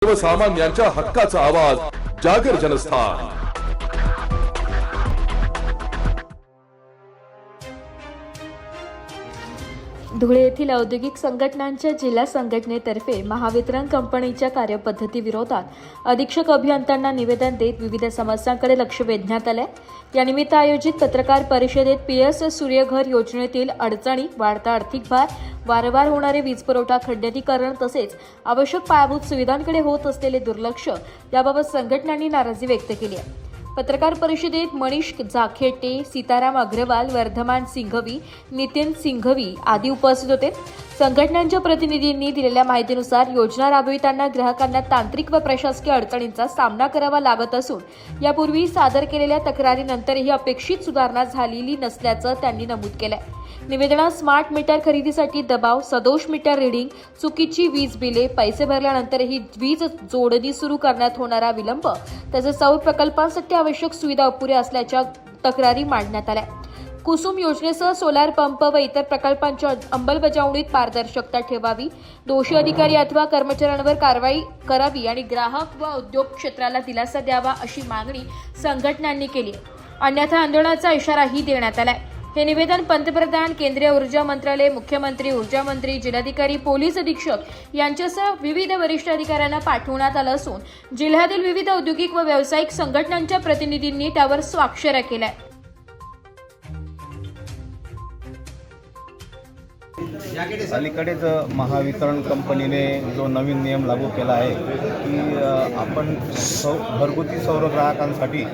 सर्वसामान्यांच्या हक्काचा आवाज जागर जनस्थान। धुळे येथील औद्योगिक संघटनांच्या जिल्हा संघटनेतर्फे महावितरण कंपनीच्या कार्यपद्धती विरोधात अधीक्षक अभियंत्यांना निवेदन देत विविध समस्यांकडे लक्ष वेधण्यात आले। यानिमित्त आयोजित पत्रकार परिषदेत पीएस सूर्यघर योजनेतील अडचणी, वाढता आर्थिक भार, वारंवार होणारे वीज पुरवठा खंडितीकरण तसेच आवश्यक पायाभूत सुविधांकडे होत असलेले दुर्लक्ष याबाबत संघटनांनी नाराजी व्यक्त केली आहे। पत्रकार परिषदेत मनीष जाखेटे, सीताराम अग्रवाल, वर्धमान सिंघवी, नितीन सिंघवी आदी उपस्थित होते। संघटनांच्या प्रतिनिधींनी दिलेल्या माहितीनुसार योजना राबविताना ग्राहकांना तांत्रिक व प्रशासकीय अडचणींचा सामना करावा लागत असून यापूर्वी सादर केलेल्या तक्रारीनंतरही अपेक्षित सुधारणा झालेली नसल्याचं त्यांनी नमूद केलंय। निवेदनात स्मार्ट मीटर खरेदीसाठी दबाव, सदोष मीटर रीडिंग, चुकीची वीज बिले, पैसे भरल्यानंतरही वीज जोडणी सुरू करण्यात होणारा विलंब तसेच सौर प्रकल्पांसाठी आवश्यक सुविधा अपुऱ्या असल्याच्या तक्रारी मांडण्यात आल्या। कुसुम योजनेसह सोलार पंप व इतर प्रकल्पांच्या अंमलबजावणीत पारदर्शकता ठेवावी, दोषी अधिकारी अथवा कर्मचाऱ्यांवर कारवाई करावी आणि ग्राहक व उद्योग क्षेत्राला दिलासा द्यावा अशी मागणी संघटनांनी केली। अन्यथा आंदोलनाचा इशाराही देण्यात आलाय। हे निवेदन पंतप्रधान, केंद्रीय ऊर्जा मंत्रालय, मुख्यमंत्री, ऊर्जा मंत्री, जिल्हाधिकारी, पोलीस अधीक्षक यांच्यासह विविध वरिष्ठ अधिकाऱ्यांना पाठवण्यात आलं असून जिल्ह्यातील विविध औद्योगिक व व्यावसायिक संघटनांच्या प्रतिनिधींनी त्यावर स्वाक्षऱ्या केल्या। अलीकडेच महावितरण कंपनीने जो नवीन नियम लागू केला आहे की आपण घरगुती सौर ग्राहकांसाठी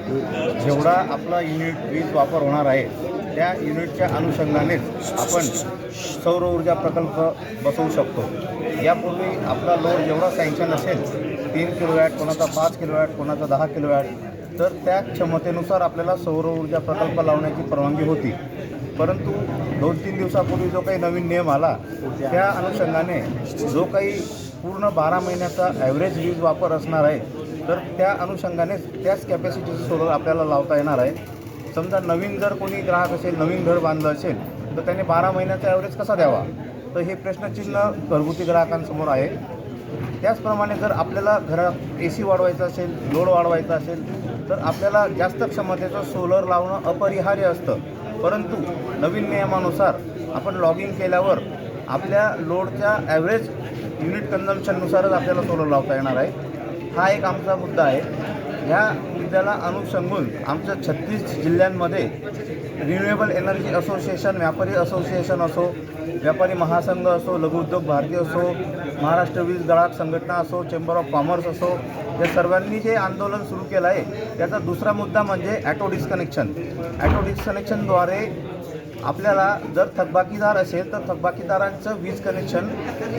जेवढा आपला युनिट वीज वापर होणार आहे त्या युनिटच्या अनुषंगानेच आपण सौर ऊर्जा प्रकल्प बसवू शकतो। यापूर्वी आपला लोड जेवढा सँक्शन असेल 3 किलोवॅट, कोणाचा 5 किलोवॅट, कोणाचा 10 किलोवॅट, तर त्या क्षमतेनुसार आपल्याला सौर ऊर्जा प्रकल्प लावण्याची परवानगी होती। परंतु 2-3 दिवसापूर्वी जो काही नवीन नियम आला त्या अनुषंगाने जो काही पूर्ण 12 महिन्याचा ॲव्हरेज वीज वापर असणार आहे तर त्या अनुषंगाने त्याच कॅपॅसिटीचं सोलर आपल्याला लावता येणार आहे। समजा नवीन जर कोणी ग्राहक असेल, नवीन घर बांधलं असेल तर त्याने 12 महिन्याचा ॲव्हरेज कसा द्यावा, तर हे प्रश्नचिन्ह घरगुती ग्राहकांसमोर आहे। त्याचप्रमाणे जर आपल्याला घरात AC वाढवायचा असेल, लोड वाढवायचा असेल तर आपल्याला जास्त क्षमतेचं सोलर लावणं अपरिहार्य असतं। परंतु नवीन नियमानुसार आपण लॉगिंग केल्यावर आपल्या लोडच्या ॲव्हरेज युनिट कन्झम्पशननुसारच आपल्याला सोलर लावता येणार आहे। हा एक आमचा मुद्दा आहे। ह्या मुद्द्याला अनुसंगून आमच्या 36 जिल्ह्यांमध्ये रिन्युएबल एनर्जी असोसिएशन, व्यापारी असोसिएशन असो, व्यापारी महासंघ असो, लघुउद्योग भारती असो, महाराष्ट्र वीज ग्राहक संघटना असो, चेंबर ऑफ कॉमर्स असो, या सर्वांनी जे आंदोलन सुरू केलं आहे त्याचा दुसरा मुद्दा म्हणजे ॲटो डिस्कनेक्शन। ॲटो डिस्कनेक्शनद्वारे आपल्याला जर थकबाकीदार असेल तर थकबाकीदारांचं वीज कनेक्शन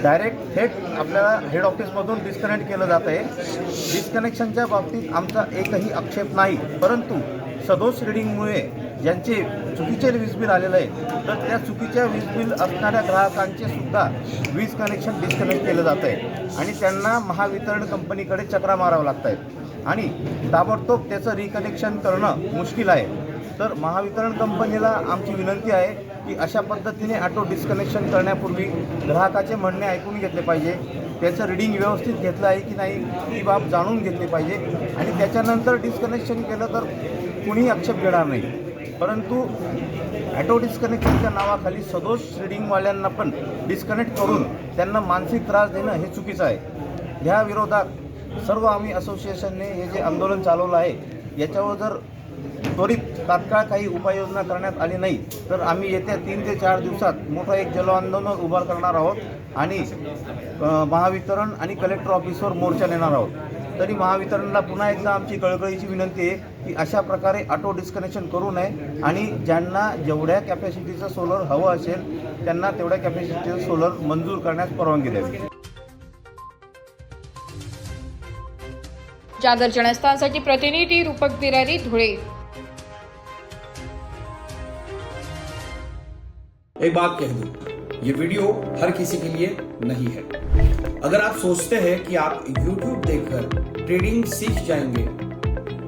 डायरेक्ट थेट आपल्याला हेड ऑफिसमधून डिस्कनेक्ट केलं जात आहे। डिस्कनेक्शनच्या बाबतीत आमचा एकही आक्षेप नाही, परंतु सदोष रिडिंगमुळे ज्यांचे चुकीचे वीज बिल आलेलं आहे तर त्या चुकीच्या वीज बिल असणाऱ्या ग्राहकांचे सुद्धा वीज कनेक्शन डिस्कनेक्ट केलं जात आहे आणि त्यांना महावितरण कंपनीकडे चक्रा मारावं लागत आहेत आणि ताबडतोब त्याचं रिकनेक्शन करणं मुश्किल आहे। तर महावितरण कंपनीला आमची विनंती आहे की अशा पद्धतीने ऑटो डिस्कनेक्शन करण्यापूर्वी ग्राहकाचे म्हणणे ऐकून घेतले पाहिजे, त्याचं रिडिंग व्यवस्थित घेतलं आहे की नाही ही बाब जाणून घेतली पाहिजे आणि त्याच्यानंतर डिस्कनेक्शन केलं तर कुणीही आक्षेप घेणार नाही। परंतु ॲटो डिस्कनेक्शनच्या नावाखाली सदोष रिडिंगवाल्यांना पण डिस्कनेक्ट करून त्यांना मानसिक त्रास देणं हे चुकीचं आहे। ह्या विरोधात सर्व आम्ही असोसिएशनने हे जे आंदोलन चालवलं आहे याच्यावर जर त्वरित तात्काळ काही उपाययोजना करण्यात आली नाही तर आम्ही येत्या 3 ते 4 दिवसात मोठं एक जलआंदोलन उभा करणार आहोत आणि महावितरण आणि कलेक्टर ऑफिसवर मोर्चा नेणार आहोत। तरी महावितरणला पुन्हा एकदा आमची कळकळीची विनंती आहे की अशा प्रकारे ऑटो डिस्कनेक्शन करू नये आणि ज्यांना जेवढ्या कॅपॅसिटीचं सोलर हवं असेल त्यांना तेवढ्या कॅपॅसिटीचं सोलर मंजूर करण्यास परवानगी द्यावी। जागर जनस्थानसाठी प्रतिनिधी रूपक बिरारी, धुळे। एक बात कह दूं, ये वीडियो हर किसी के लिए नहीं है। अगर आप सोचते हैं कि आप YouTube देखकर ट्रेडिंग सीख जाएंगे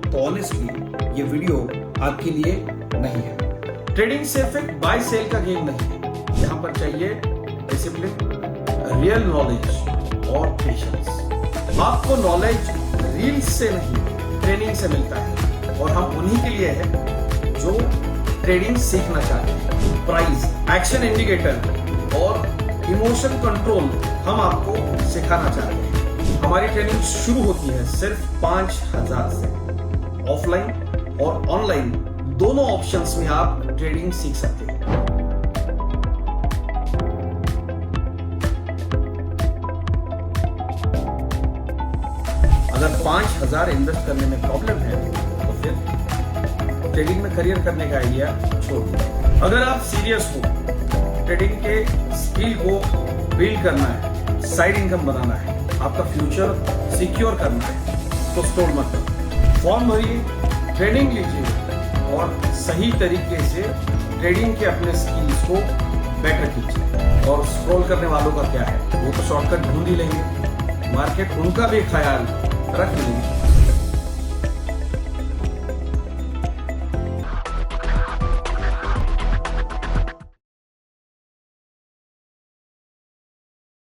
तो ऑनेस्टली ये वीडियो आपके लिए नहीं है। ट्रेडिंग सिर्फ एक बाय सेल का गेम नहीं है। यहाँ पर चाहिए डिसिप्लिन, रियल नॉलेज और पेशेंस। आपको नॉलेज रील्स से नहीं ट्रेनिंग से मिलता है और हम उन्हीं के लिए है जो ट्रेडिंग सीखना चाहते हैं। प्राइस, एक्शन इंडिकेटर और इमोशन कंट्रोल हम आपको सिखाना चाहते हैं। हमारी ट्रेनिंग शुरू होती है सिर्फ 5,000 से। ऑफलाइन और ऑनलाइन दोनों ऑप्शंस में आप ट्रेडिंग सीख सकते हैं। अगर 5,000 इन्वेस्ट करने में प्रॉब्लम है तो फिर ट्रेडिंग में करियर करने का आइडिया छोड़ दीजिए। अगर आप सीरियस हो, ट्रेडिंग के स्किल को बिल्ड करना है, साइड इनकम बनाना है, आपका फ्यूचर सिक्योर करना है, तो स्टॉल मत करो। फॉर्म भरिए, ट्रेनिंग लीजिए और सही तरीके से ट्रेडिंग के अपने स्किल्स को बेटर कीजिए। और स्क्रॉल करने वालों का क्या है, वो तो शॉर्टकट ढूंढ ही लेंगे, मार्केट उनका भी ख्याल रख लेंगे।